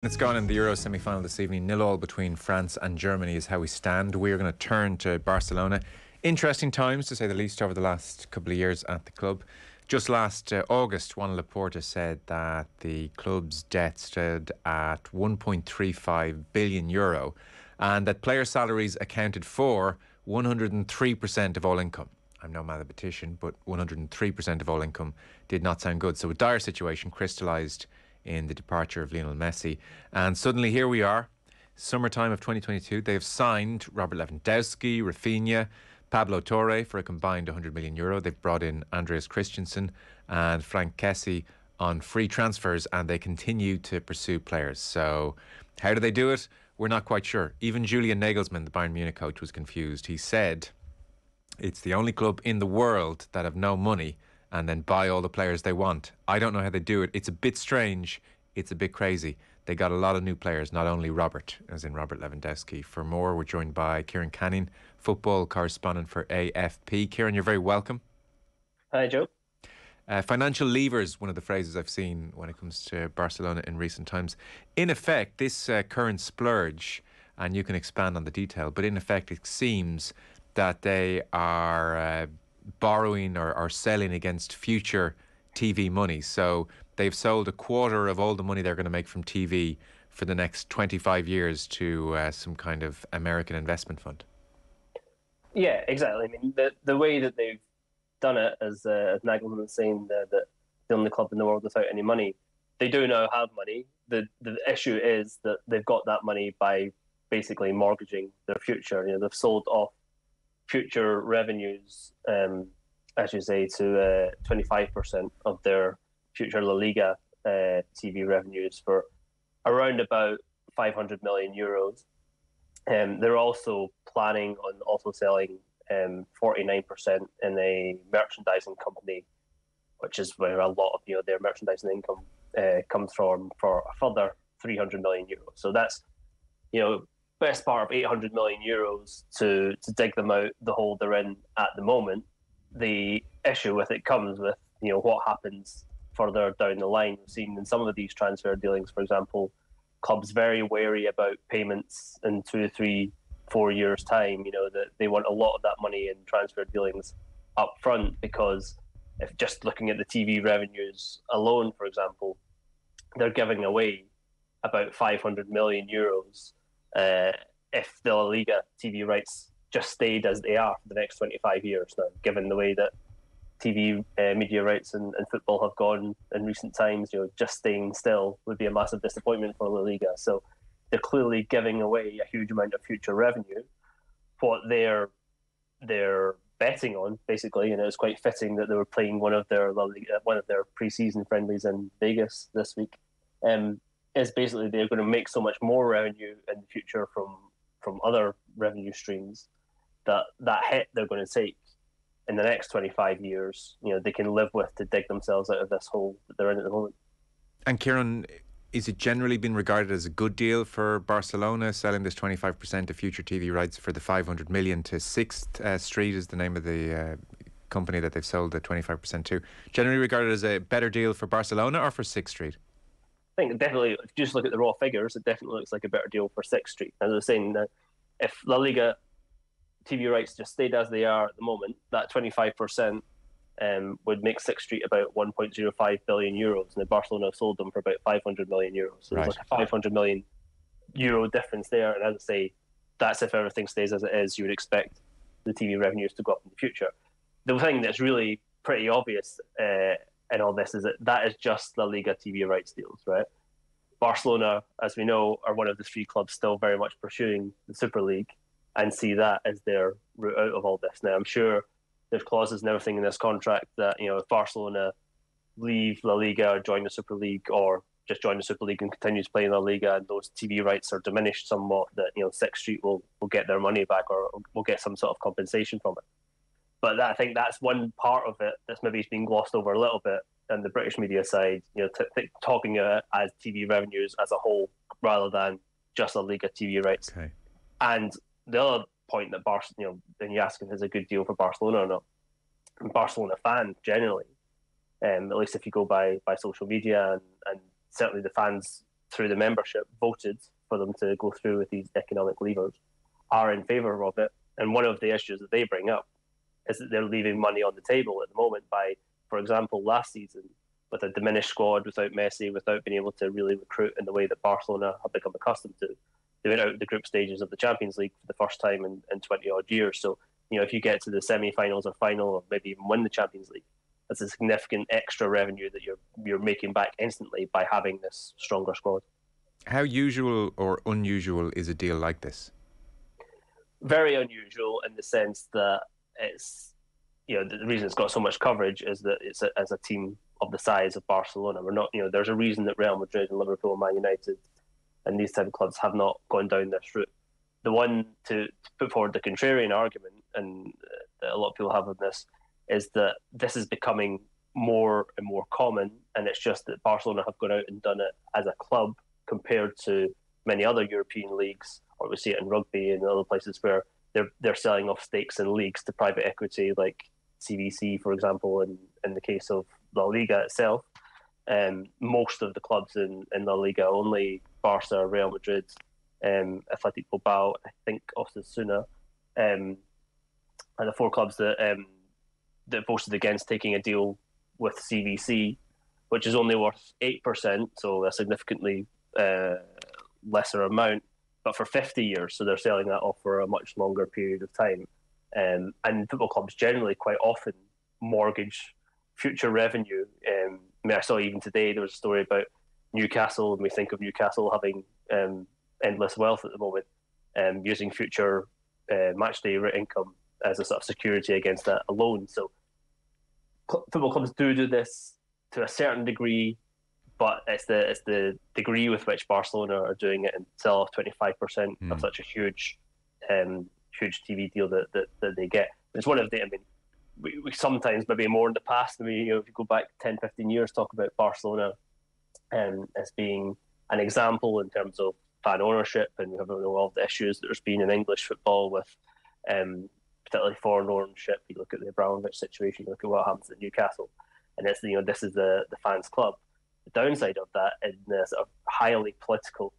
It's gone in the Euro semi-final this evening. 0-0 between France and Germany is how we stand. We are going to turn to Barcelona. Interesting times, to say the least, over the last couple of years at the club. Just last August, Juan Laporta said that the club's debt stood at 1.35 billion euro and that player salaries accounted for 103% of all income. I'm no mathematician, but 103% of all income did not sound good. So a dire situation crystallised in the departure of Lionel Messi. And suddenly here we are, summertime of 2022. They have signed Robert Lewandowski, Rafinha, Pablo Torre for a combined 100 million euro. They've brought in Andreas Christensen and Frank Kessie on free transfers, and they continue to pursue players. So how do they do it? We're not quite sure. Even Julian Nagelsmann, the Bayern Munich coach, was confused. He said it's the only club in the world that have no money and then buy all the players they want. I don't know how they do it. It's a bit strange. It's a bit crazy. They got a lot of new players, not only Robert, as in Robert Lewandowski. For more, we're joined by Kieran Canning, football correspondent for AFP. Kieran, you're very welcome. Hi, Joe. Financial levers, one of the phrases I've seen when it comes to Barcelona in recent times. In effect, this current splurge, and you can expand on the detail, but in effect it seems that they are borrowing or selling against future TV money. So they've sold a quarter of all the money they're going to make from TV for the next 25 years to some kind of American investment fund. Yeah, exactly. I mean, the way that they've done it, as Nagelsmann was saying, that the only club in the world without any money, they do now have money. The issue is that they've got that money by basically mortgaging their future. You know, they've sold off future revenues, as you say, to 25% of their future La Liga TV revenues for around about 500 million euros. They're also planning on also selling 49% in a merchandising company, which is where a lot of their merchandising income comes from, for a further 300 million euros. So that's best part of 800 million euros to dig them out the hole they're in at the moment. The issue with it comes with what happens further down the line. We've seen in some of these transfer dealings, for example, clubs very wary about payments in 2, 3, 4 years' time. That they want a lot of that money in transfer dealings up front, because if just looking at the TV revenues alone, for example, they're giving away about 500 million euros if the La Liga TV rights just stayed as they are for the next 25 years now, given the way that TV media rights and football have gone in recent times. Just staying still would be a massive disappointment for La Liga. So they're clearly giving away a huge amount of future revenue. What they're betting on, basically, and it's quite fitting that they were playing one of their pre-season friendlies in Vegas this week, is basically they're going to make so much more revenue in the future from other revenue streams that hit they're going to take in the next 25 years, they can live with, to dig themselves out of this hole that they're in at the moment. And Kieran, is it generally been regarded as a good deal for Barcelona, selling this 25% of future TV rights for the 500 million to 6th Street is the name of the company that they've sold the 25% to? Generally regarded as a better deal for Barcelona or for 6th Street? I think definitely, if you just look at the raw figures, it definitely looks like a better deal for 6th Street. As I was saying, if La Liga TV rights just stayed as they are at the moment, that 25% would make 6th Street about 1.05 billion euros, and Barcelona sold them for about 500 million euros. So There's like a 500 million euro difference there. And as I say, that's if everything stays as it is. You would expect the TV revenues to go up in the future. The thing that's really pretty obvious in all this is that is just La Liga TV rights deals, right? Barcelona, as we know, are one of the 3 clubs still very much pursuing the Super League and see that as their route out of all this. Now, I'm sure there's clauses and everything in this contract that, if Barcelona leave La Liga or join the Super League, or just join the Super League and continue to play in La Liga, and those TV rights are diminished somewhat, that 6th Street will get their money back, or will get some sort of compensation from it. But I think that's one part of it that's maybe being glossed over a little bit on the British media side, talking as TV revenues as a whole rather than just La Liga TV rights. Okay. And the other point that then you ask if it's a good deal for Barcelona or not. Barcelona fans generally, at least if you go by social media, and certainly the fans through the membership, voted for them to go through with these economic levers, are in favour of it. And one of the issues that they bring up is that they're leaving money on the table at the moment by, for example, last season, with a diminished squad, without Messi, without being able to really recruit in the way that Barcelona have become accustomed to. They went out the group stages of the Champions League for the first time in 20-odd years. So, if you get to the semi-finals or final, or maybe even win the Champions League, that's a significant extra revenue that you're making back instantly by having this stronger squad. How usual or unusual is a deal like this? Very unusual in the sense that it's, the reason it's got so much coverage is that it's as a team of the size of Barcelona. We're not, there's a reason that Real Madrid and Liverpool and Man United and these type of clubs have not gone down this route. The one to put forward the contrarian argument, and that a lot of people have on this, is that this is becoming more and more common, and it's just that Barcelona have gone out and done it as a club compared to many other European leagues, or we see it in rugby and other places where they're selling off stakes in leagues to private equity, like CVC, for example, in the case of La Liga itself. Most of the clubs in La Liga, only Barca, Real Madrid, Athletic Bilbao, I think Osasuna, and the four clubs that voted against taking a deal with CVC, which is only worth 8%, so a significantly lesser amount, but for 50 years. So they're selling that off for a much longer period of time. And football clubs generally quite often mortgage future revenue. I saw even today there was a story about Newcastle, and we think of Newcastle having endless wealth at the moment, using future matchday income as a sort of security against that alone. So football clubs do this to a certain degree, but it's the degree with which Barcelona are doing it and sell off 25% of such a huge TV deal that they get. It's one of the, we sometimes, maybe more in the past, if you go back 10, 15 years, talk about Barcelona as being an example in terms of fan ownership, and we have all of the issues that there's been in English football with particularly foreign ownership. You look at the Abramovich situation, you look at what happens at Newcastle, and it's this is the fans' club. The downside of that in this sort of highly political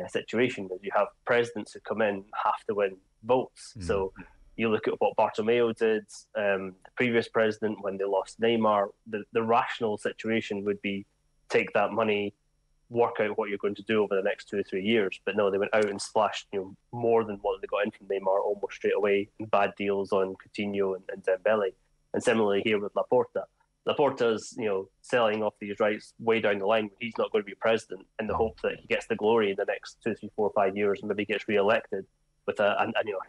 situation is you have presidents who come in have to win votes. So you look at what Bartomeu did, the previous president, when they lost Neymar. The rational situation would be take that money, work out what you're going to do over the next 2 or 3 years. But no, they went out and splashed more than what they got in from Neymar almost straight away, and bad deals on Coutinho and Dembele. And similarly here with Laporta. Laporta's selling off these rights way down the line when he's not going to be president, in the hope that he gets the glory in the next 2, 3, 4, 5 years and maybe gets re-elected with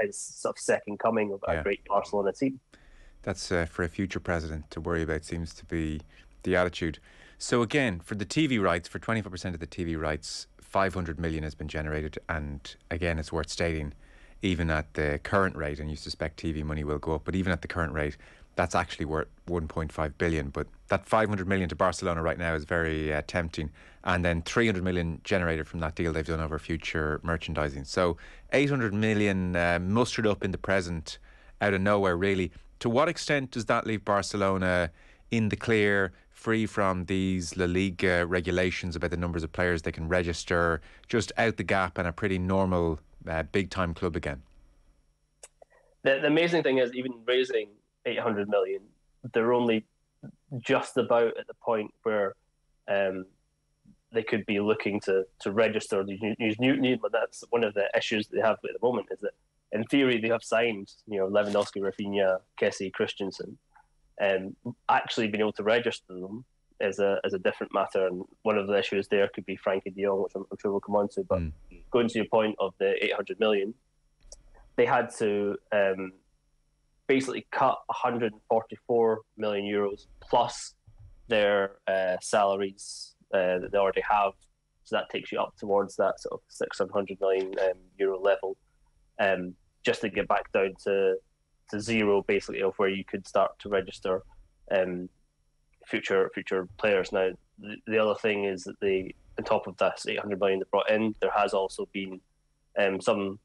his sort of second coming of a great Barcelona team. That's for a future president to worry about, seems to be the attitude. So again, for the TV rights, for 25% of the TV rights, 500 million has been generated, and again, it's worth stating, even at the current rate, and you suspect TV money will go up, but even at the current rate, that's actually worth 1.5 billion. But that 500 million to Barcelona right now is very tempting. And then 300 million generated from that deal they've done over future merchandising. So 800 million mustered up in the present out of nowhere, really. To what extent does that leave Barcelona in the clear, free from these La Liga regulations about the numbers of players they can register, just out the gap and a pretty normal big-time club again? The amazing thing is, even raising 800 million, they're only just about at the point where they could be looking to register these new. That's one of the issues they have at the moment, is that in theory they have signed Lewandowski, Rafinha, Kessie, Christensen, and actually being able to register them is a different matter. And one of the issues there could be Frankie de Jong, which I'm sure we'll come on to. But going to your point of the 800 million, they had to basically cut 144 million euros plus their salaries that they already have. So that takes you up towards that sort of 600 million euro level, just to get back down to zero, basically, of where you could start to register future players. Now, the other thing is that on top of this 800 million they brought in, there has also been some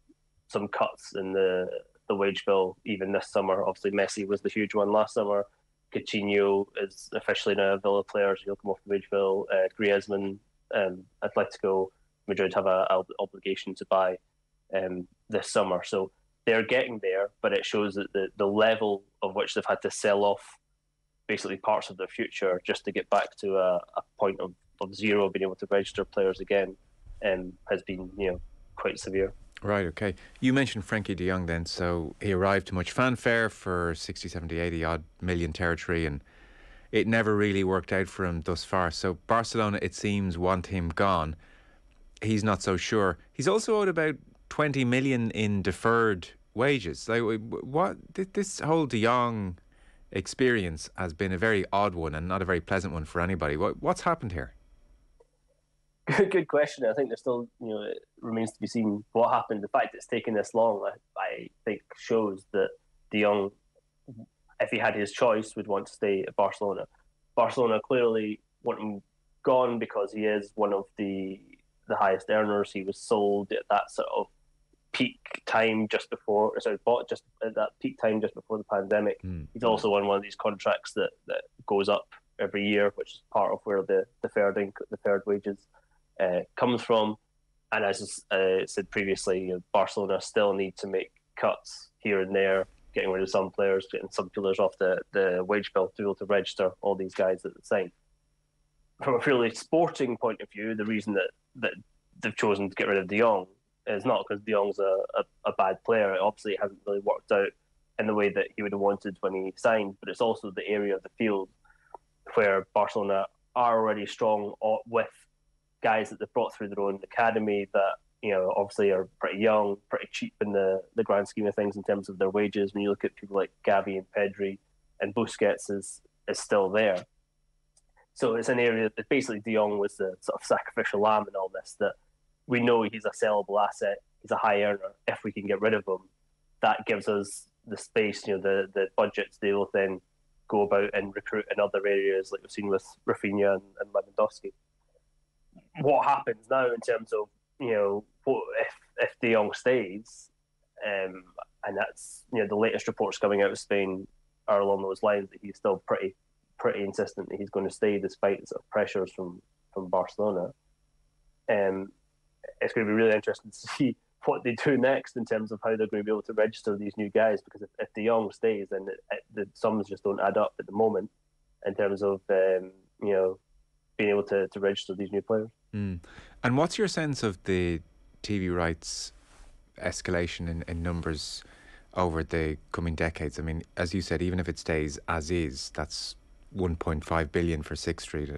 cuts in the wage bill even this summer. Obviously, Messi was the huge one last summer. Coutinho is officially now a Villa player, so he'll come off the wage bill. Griezmann Atletico Madrid have an obligation to buy this summer. So they're getting there, but it shows that the level of which they've had to sell off basically parts of their future just to get back to a point of zero, being able to register players again, has been quite severe. Right, okay. You mentioned Frankie de Jong then, so he arrived to much fanfare for 60, 70, 80 odd million territory, and it never really worked out for him thus far. So Barcelona, it seems, want him gone. He's not so sure. He's also owed about 20 million in deferred wages. Like, what this whole de Jong experience has been a very odd one and not a very pleasant one for anybody. What's happened here? Good question. I think there's still, it remains to be seen what happened. The fact it's taken this long, I think, shows that de Jong, if he had his choice, would want to stay at Barcelona. Barcelona clearly want him gone because he is one of the highest earners. He was sold at that sort of peak time bought just at that peak time just before the pandemic. He's also on one of these contracts that goes up every year, which is part of where the deferred wages comes from. And as I said previously, Barcelona still need to make cuts here and there, getting rid of some players, getting some players off the wage bill to be able to register all these guys at the same. From a purely sporting point of view, the reason that they've chosen to get rid of de Jong is not because de Jong's a bad player. It obviously hasn't really worked out in the way that he would have wanted when he signed, but it's also the area of the field where Barcelona are already strong with guys that they've brought through their own academy that obviously are pretty young, pretty cheap in the grand scheme of things in terms of their wages. When you look at people like Gavi and Pedri, and Busquets is still there. So it's an area that basically de Jong was the sort of sacrificial lamb in all this, that we know he's a sellable asset, he's a high earner. If we can get rid of him, that gives us the space, the budget to be able to then go about and recruit in other areas like we've seen with Rafinha and Lewandowski. What happens now in terms of, if de Jong stays, and that's, the latest reports coming out of Spain are along those lines, that he's still pretty insistent that he's going to stay despite the sort of pressures from Barcelona. It's going to be really interesting to see what they do next in terms of how they're going to be able to register these new guys, because if de Jong stays, then the sums just don't add up at the moment in terms of being able to register these new players. And what's your sense of the TV rights escalation in numbers over the coming decades? I mean, as you said, even if it stays as is, that's 1.5 billion for Sixth Street,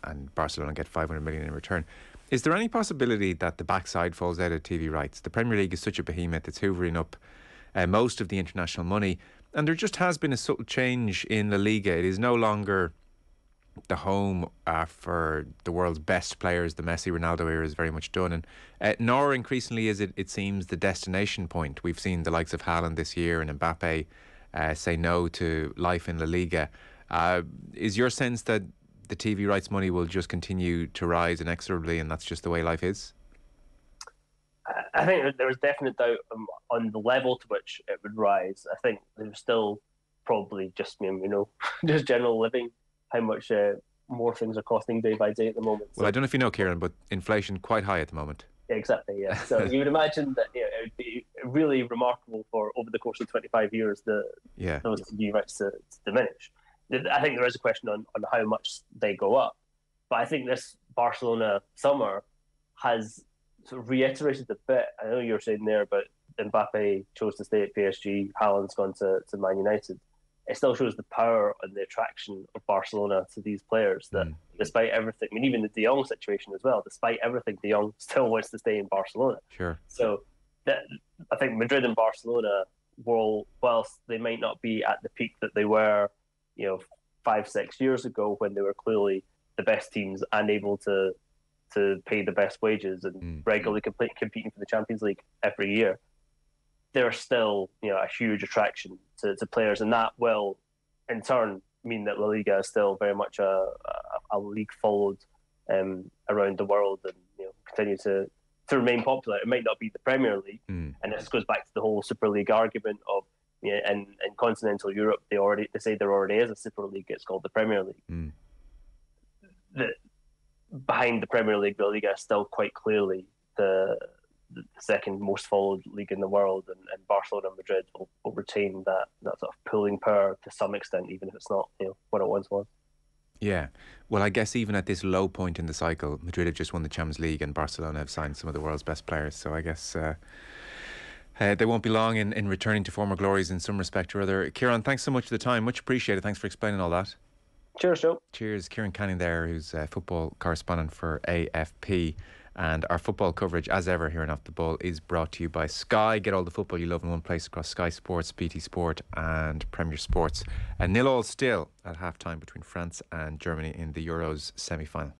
and Barcelona get 500 million in return. Is there any possibility that the backside falls out of TV rights? The Premier League is such a behemoth, it's hoovering up most of the international money, and there just has been a subtle change in La Liga. It is no longer the home for the world's best players. The Messi, Ronaldo era is very much done, and nor increasingly is it seems, the destination point. We've seen the likes of Haaland this year and Mbappe say no to life in La Liga. Is your sense that the TV rights money will just continue to rise inexorably, and that's just the way life is? I think there was definite doubt on the level to which it would rise. I think there's still probably just just general living, how much more things are costing day by day at the moment. Well, I don't know if you know, Kieran, but inflation quite high at the moment. Yeah, exactly, yeah. So you would imagine that it would be really remarkable for over the course of 25 years those TV rights to diminish. I think there is a question on how much they go up, but I think this Barcelona summer has sort of reiterated a bit. I know you were saying there, but Mbappe chose to stay at PSG, Haaland's gone to Man United. It still shows the power and the attraction of Barcelona to these players, that despite everything, I mean, even the de Jong situation as well, despite everything, de Jong still wants to stay in Barcelona. Sure. So I think Madrid and Barcelona, whilst they might not be at the peak that they were 5-6 years ago, when they were clearly the best teams and able to pay the best wages and regularly competing for the Champions League every year, they're still a huge attraction to players, and that will in turn mean that La Liga is still very much a league followed around the world, and continue to remain popular. It might not be the Premier League, and this goes back to the whole Super League argument of in continental Europe they say there already is a Super League. It's called the Premier League. behind the Premier League, La Liga is still quite clearly the second most followed league in the world, and Barcelona and Madrid will retain that sort of pulling power to some extent, even if it's not what it once was. Yeah. Well, I guess even at this low point in the cycle, Madrid have just won the Champions League and Barcelona have signed some of the world's best players. So I guess they won't be long in returning to former glories in some respect or other. Kieran, thanks so much for the time. Much appreciated. Thanks for explaining all that. Cheers, Joe. Cheers. Kieran Canning there, who's a football correspondent for AFP. And our football coverage, as ever, here on Off the Ball is brought to you by Sky. Get all the football you love in one place across Sky Sports, BT Sport and Premier Sports. 0-0 still at half-time between France and Germany in the Euros semi-final.